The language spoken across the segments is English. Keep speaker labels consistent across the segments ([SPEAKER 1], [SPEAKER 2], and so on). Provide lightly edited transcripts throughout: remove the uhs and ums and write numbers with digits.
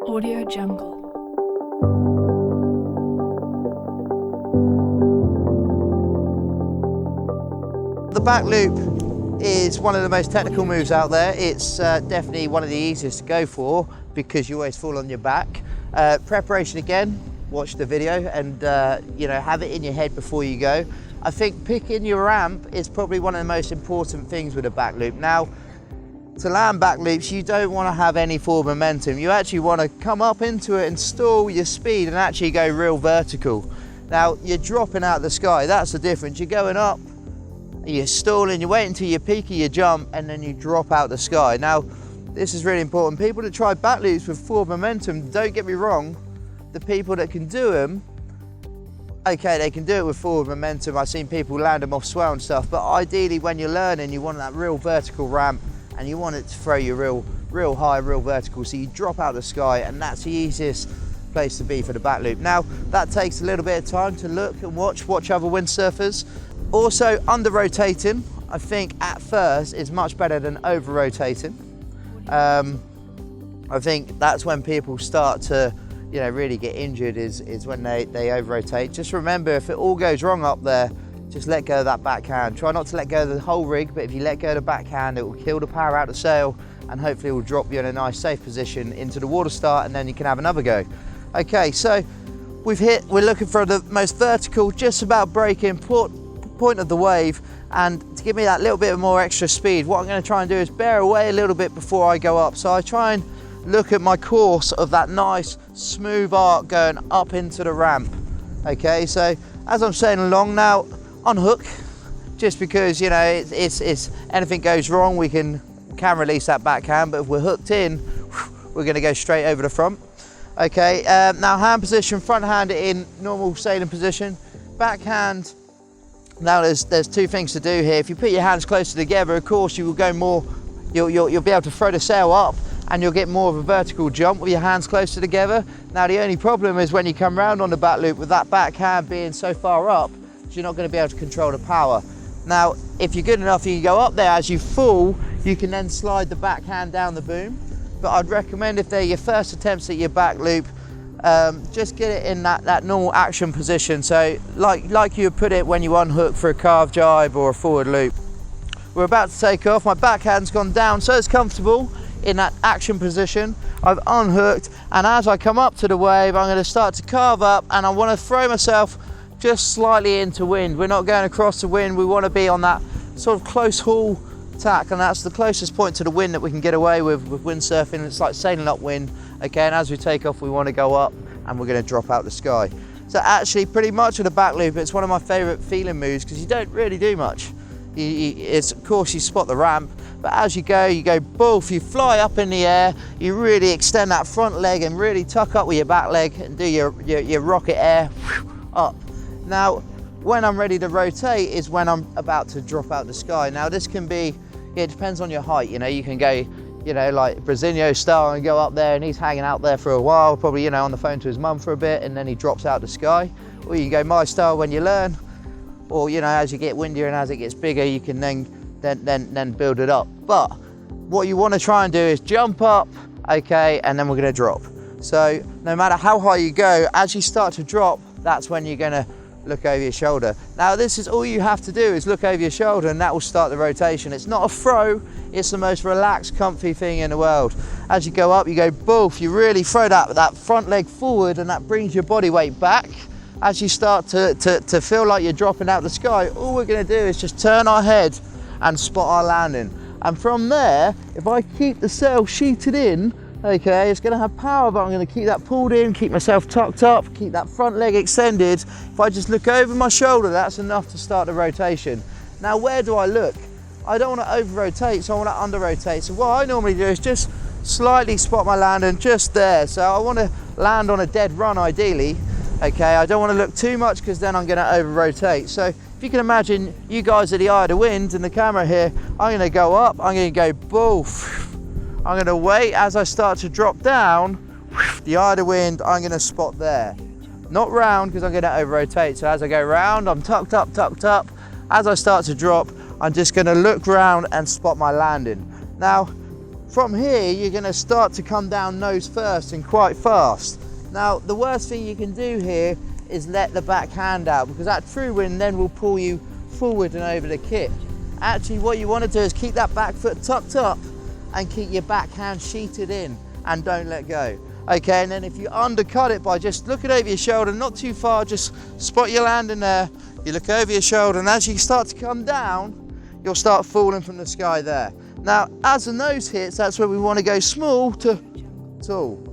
[SPEAKER 1] Audio Jungle.
[SPEAKER 2] The back loop is one of the most technical moves out there. It's definitely one of the easiest to go for because you always fall on your back. Preparation again, watch the video and have it in your head before you go. I think picking your ramp is probably one of the most important things with a back loop. Now, to land back loops, you don't want to have any forward momentum. You actually want to come up into it and stall your speed and actually go real vertical. Now, you're dropping out of the sky, that's the difference. You're going up, you're stalling, you wait until you peak of your jump and then you drop out the sky. Now, this is really important. People that try back loops with forward momentum, don't get me wrong, the people that can do them, okay, they can do it with forward momentum. I've seen people land them off swell and stuff, but ideally when you're learning, you want that real vertical ramp and you want it to throw you real high, real vertical, so you drop out of the sky, and that's the easiest place to be for the back loop. Now, that takes a little bit of time to look and watch other windsurfers. Also, under rotating, I think at first is much better than over rotating. I think that's when people start to really get injured is when they over rotate. Just remember, if it all goes wrong up there, just let go of that backhand. Try not to let go of the whole rig, but if you let go of the backhand, it will kill the power out of the sail and hopefully it will drop you in a nice safe position into the water start, and then you can have another go. Okay, so we're looking for the most vertical, just about breaking point of the wave, and to give me that little bit of more extra speed, what I'm going to try and do is bear away a little bit before I go up. So I try and look at my course of that nice smooth arc going up into the ramp. Okay, so as I'm sailing along now, unhook, just because it's anything goes wrong, we can release that backhand, but if we're hooked in, we're going to go straight over the front. Okay, now hand position, front hand in normal sailing position, backhand. Now there's two things to do here. If you put your hands closer together, of course you will go more, you'll be able to throw the sail up and you'll get more of a vertical jump with your hands closer together. Now the only problem is when you come round on the back loop with that backhand being so far up, you're not going to be able to control the power. Now, if you're good enough, you can go up there. As you fall, you can then slide the backhand down the boom. But I'd recommend, if they're your first attempts at your back loop, just get it in that normal action position. So like you would put it when you unhook for a carve jibe or a forward loop. We're about to take off. My backhand's gone down so it's comfortable in that action position. I've unhooked, and as I come up to the wave, I'm going to start to carve up and I want to throw myself just slightly into wind. We're not going across the wind, we want to be on that sort of close haul tack, and that's the closest point to the wind that we can get away with windsurfing. It's like sailing upwind. Okay, and as we take off, we want to go up and we're going to drop out the sky. So actually, pretty much with a back loop, it's one of my favorite feeling moves because you don't really do much. It's, of course, you spot the ramp, but as you go boof, you fly up in the air, you really extend that front leg and really tuck up with your back leg and do your rocket air up. Now, when I'm ready to rotate is when I'm about to drop out the sky. Now, this can be, it depends on your height. You can go, like Brasileño style and go up there and he's hanging out there for a while, probably, on the phone to his mum for a bit, and then he drops out the sky. Or you can go my style when you learn, or, as you get windier and as it gets bigger, you can then build it up. But what you want to try and do is jump up, okay, and then we're going to drop. So no matter how high you go, as you start to drop, that's when you're going to look over your shoulder. Now, this is all you have to do is look over your shoulder, and that will start the rotation. It's not a throw, it's the most relaxed, comfy thing in the world. As you go up, you go boof, you really throw that front leg forward, and that brings your body weight back. As you start to feel like you're dropping out the sky, all we're going to do is just turn our head and spot our landing. And from there, if I keep the sail sheeted in, okay, it's going to have power, but I'm going to keep that pulled in, keep myself tucked up, keep that front leg extended. If I just look over my shoulder, that's enough to start the rotation. Now, where do I look? I don't want to over rotate, so I want to under rotate. So what I normally do is just slightly spot my landing just there. So I want to land on a dead run ideally. Okay, I don't want to look too much because then I'm going to over rotate. So if you can imagine, you guys are the eye of the wind and the camera here, I'm going to go up, I'm going to go boof. I'm going to wait as I start to drop down, the eye of the wind, I'm going to spot there. Not round because I'm going to over rotate. So as I go round, I'm tucked up. As I start to drop, I'm just going to look round and spot my landing. Now, From here, you're going to start to come down nose first and quite fast. Now, the worst thing you can do here is let the back hand out, because that true wind then will pull you forward and over the kit. Actually, what you want to do is keep that back foot tucked up and keep your back hand sheeted in and don't let go. Okay, and then if you undercut it by just looking over your shoulder, not too far, just spot your landing there, you look over your shoulder, and as you start to come down, you'll start falling from the sky there. Now, as the nose hits, that's where we want to go small to tall.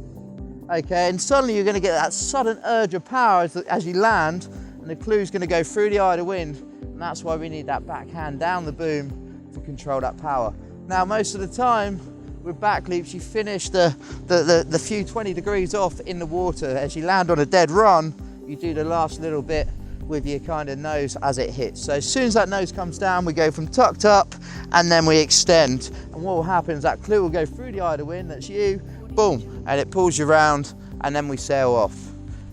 [SPEAKER 2] Okay, and suddenly you're going to get that sudden urge of power as you land, and the clue's going to go through the eye of the wind, and that's why we need that back hand down the boom to control that power. Now, most of the time, with back loops, you finish the few 20 degrees off in the water. As you land on a dead run, you do the last little bit with your kind of nose as it hits. So as soon as that nose comes down, we go from tucked up and then we extend. And what will happen is that clue will go through the eye of the wind, that's you, boom, and it pulls you around, and then we sail off.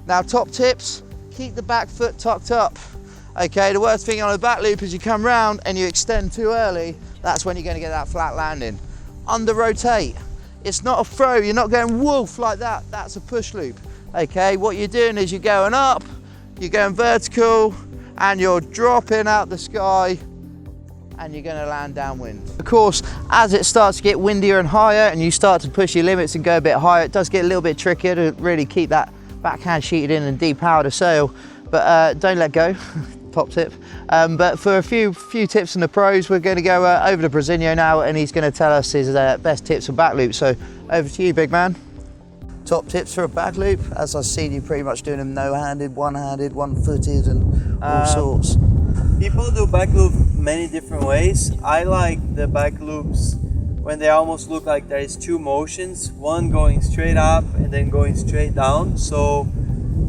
[SPEAKER 2] Now, top tips, keep the back foot tucked up. Okay, the worst thing on a back loop is you come round and you extend too early. That's when you're going to get that flat landing. Under rotate. It's not a throw, you're not going woof like that, that's a push loop. Okay, what you're doing is you're going up, you're going vertical, and you're dropping out the sky, and you're going to land downwind. Of course, as it starts to get windier and higher, and you start to push your limits and go a bit higher, it does get a little bit trickier to really keep that backhand sheeted in and depower the sail, but don't let go. Top tip. But for a few tips from the pros, we're going to go over to Brasilio now, and he's going to tell us his best tips for back loop. So over to you, big man. Top tips for a back loop, as I've seen you pretty much doing them no-handed, one-footed, and all sorts.
[SPEAKER 1] People do back loop many different ways. I like the back loops when they almost look like there is two motions, one going straight up and then going straight down. So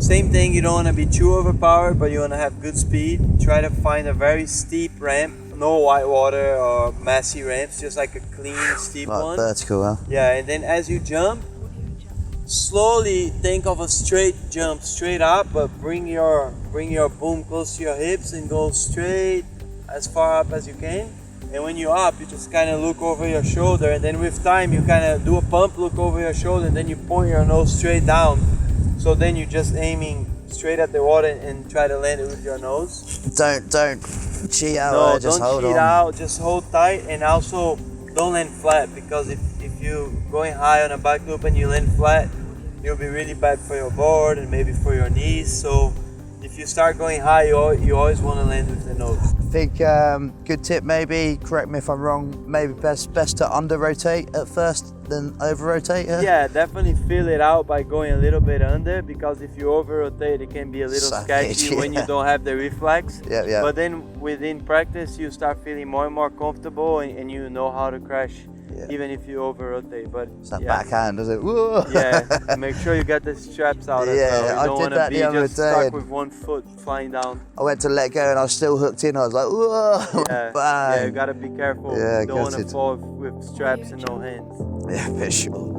[SPEAKER 1] same thing, you don't want to be too overpowered, but you want to have good speed. Try to find a very steep ramp, no white water or messy ramps, just like a clean, steep
[SPEAKER 2] like
[SPEAKER 1] one.
[SPEAKER 2] Vertical, huh?
[SPEAKER 1] Yeah, and then as you jump, slowly think of a straight jump, straight up, but bring your boom close to your hips and go straight as far up as you can. And when you're up, you just kind of look over your shoulder, and then with time you kind of do a pump, look over your shoulder, and then you point your nose straight down. So then you're just aiming straight at the water and try to land it with your nose.
[SPEAKER 2] Don't cheat out.
[SPEAKER 1] No,
[SPEAKER 2] just
[SPEAKER 1] don't
[SPEAKER 2] hold
[SPEAKER 1] cheat
[SPEAKER 2] on.
[SPEAKER 1] out. Just hold tight, and also don't land flat, because if you're going high on a back loop and you land flat, you'll be really bad for your board and maybe for your knees. So if you start going high, you always want to land with the nose.
[SPEAKER 2] I think good tip maybe, correct me if I'm wrong, maybe best to under rotate at first than over rotate.
[SPEAKER 1] Yeah, definitely feel it out by going a little bit under, because if you over rotate, it can be a little sketchy when you don't have the reflex.
[SPEAKER 2] Yeah.
[SPEAKER 1] But then within practice, you start feeling more and more comfortable, and you know how to crash even if you over rotate. But
[SPEAKER 2] it's that backhand, is it? Whoa.
[SPEAKER 1] Yeah, make sure you get the straps out as well. You don't want to be just stuck with one foot flying down.
[SPEAKER 2] I went to let go and I was still hooked in. I was like, whoa,
[SPEAKER 1] yeah.
[SPEAKER 2] bang.
[SPEAKER 1] Yeah, you gotta be careful.
[SPEAKER 2] Yeah,
[SPEAKER 1] you don't want to fall with straps and no hands.
[SPEAKER 2] Yeah, for sure.